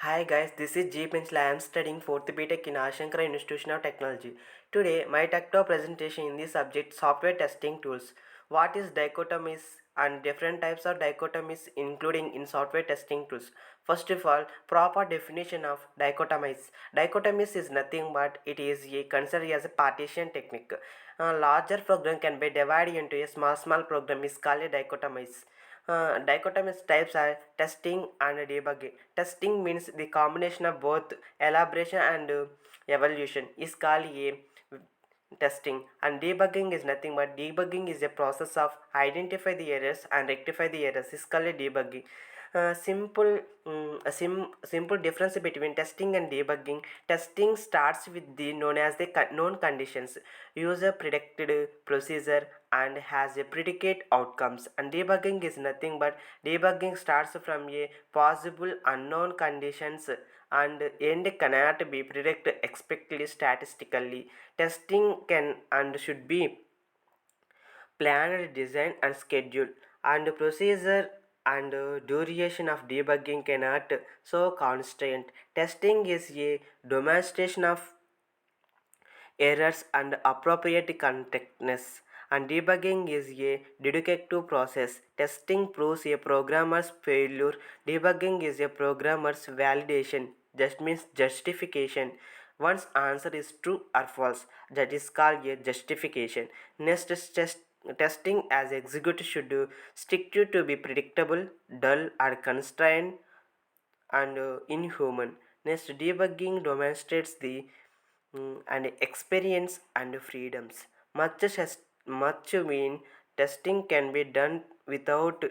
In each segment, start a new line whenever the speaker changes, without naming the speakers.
Hi guys, this is G Pencil. I am studying 4th BTech in Ashankara Institution of Technology. Today, my tech talk presentation in the subject software testing tools. What is dichotomies and different types of dichotomies including in software testing tools. First of all, proper definition of dichotomies. Dichotomies is nothing but it is considered as a partition technique. A larger program can be divided into a small program is called a dichotomies. Dichotomous types are testing and debugging. Testing means the combination of both elaboration and evolution is called a testing, and debugging is nothing but debugging is a process of identify the errors and rectify the errors is called debugging. Simple difference between testing and debugging. Testing starts with the known as the known conditions, user predicted procedure and has a predicate outcomes, and debugging is nothing but debugging starts from a possible unknown conditions and end cannot be predicted expectedly statistically. Testing can and should be planned, design and schedule, and procedure and duration of debugging cannot so constraint. Testing is a demonstration of errors and appropriate contextness, and debugging is a deductive process. Testing proves a programmer's failure. Debugging is a programmer's validation, just means justification. Once answer is true or false, that is called a justification. Next is testing as execute should stick to be predictable, dull or constrained and inhuman. Next, debugging demonstrates the and experience and freedoms. Much mean testing can be done without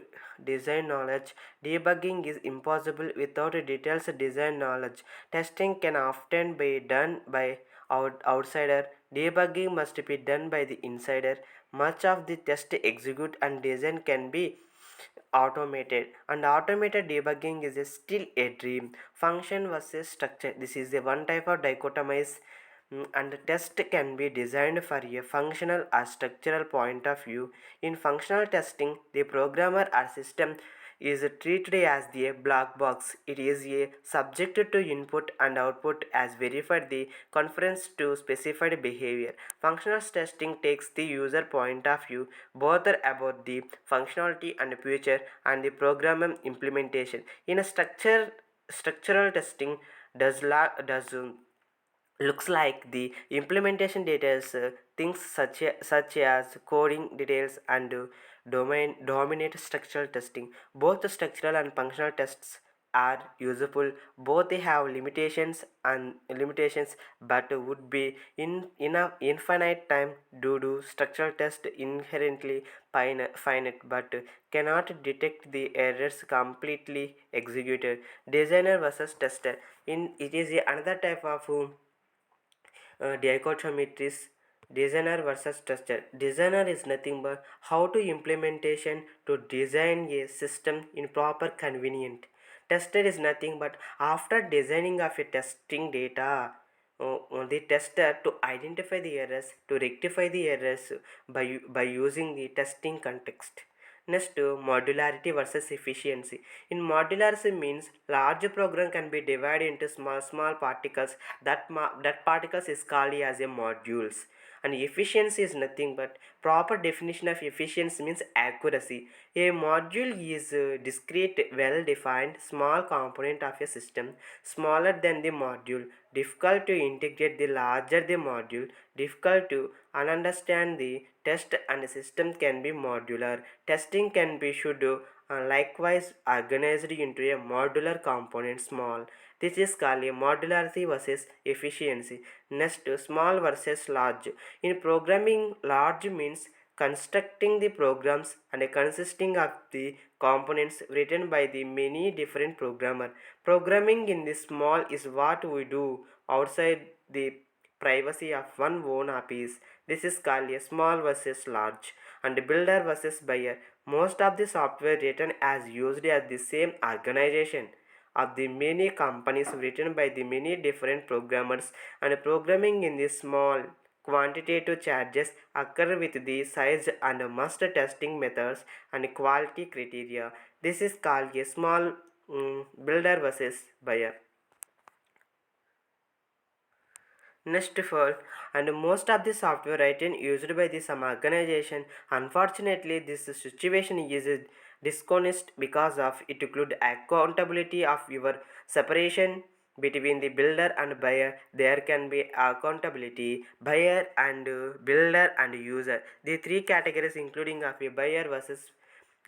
design knowledge. Debugging is impossible without details design knowledge. Testing can often be done by outsider. Debugging must be done by the insider. Much of the test execute and design can be automated, and automated debugging is still a dream. Function versus structure, this is the one type of dichotomies. And the test can be designed for a functional or structural point of view. In functional testing, the programmer or system is treated as the black box. It is a subject to input and output as verified the conformance to specified behavior. Functional testing takes the user point of view, both are about the functionality and future and the program implementation. In a structural testing does looks like the implementation details, things such as coding details and domain dominate structural testing. Both the structural and functional tests are useful. Both they have limitations but would be in a infinite time due to structural test inherently finite but cannot detect the errors completely executed. Designer versus tester, in it is another type of dichotomies. Designer versus tester. Designer is nothing but how to implementation to design a system in proper convenient. Tester is nothing but after designing of a testing data, the tester to identify the errors, to rectify the errors by using the testing context. Next, modularity versus efficiency. In modularity means large program can be divided into small particles. That particles is called as a modules. And efficiency is nothing but proper definition of efficiency means accuracy. A module is a discrete, well defined small component of a system, smaller than the module, difficult to integrate the larger the module, difficult to understand the test, and the system can be modular. Testing can be should likewise organized into a modular component small. This is called a modularity versus efficiency. Next, small versus large. In programming, large means constructing the programs and consisting of the components written by the many different programmer. Programming in the small is what we do outside the privacy of one own APIs. This is called a small versus large. And builder versus buyer. Most of the software written as used at the same organization of the many companies written by the many different programmers, and programming in the small quantitative charges occur with the size and must testing methods and quality criteria. This is called a small builder versus buyer. Next of all, and most of the software written used by the some organization, unfortunately, this situation is dishonest because of it include accountability of your separation between the builder and buyer. There can be accountability buyer and builder and user. The three categories including of a buyer versus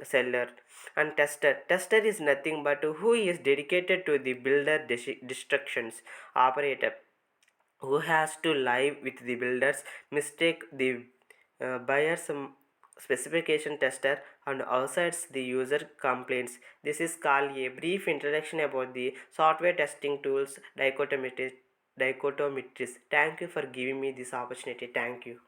seller and tester is nothing but who is dedicated to the builder destructions operator who has to live with the builder's mistake, the buyer's specification tester, and outsides the user complaints. This is called a brief introduction about the software testing tools dichotomies. Thank you for giving me this opportunity. Thank you.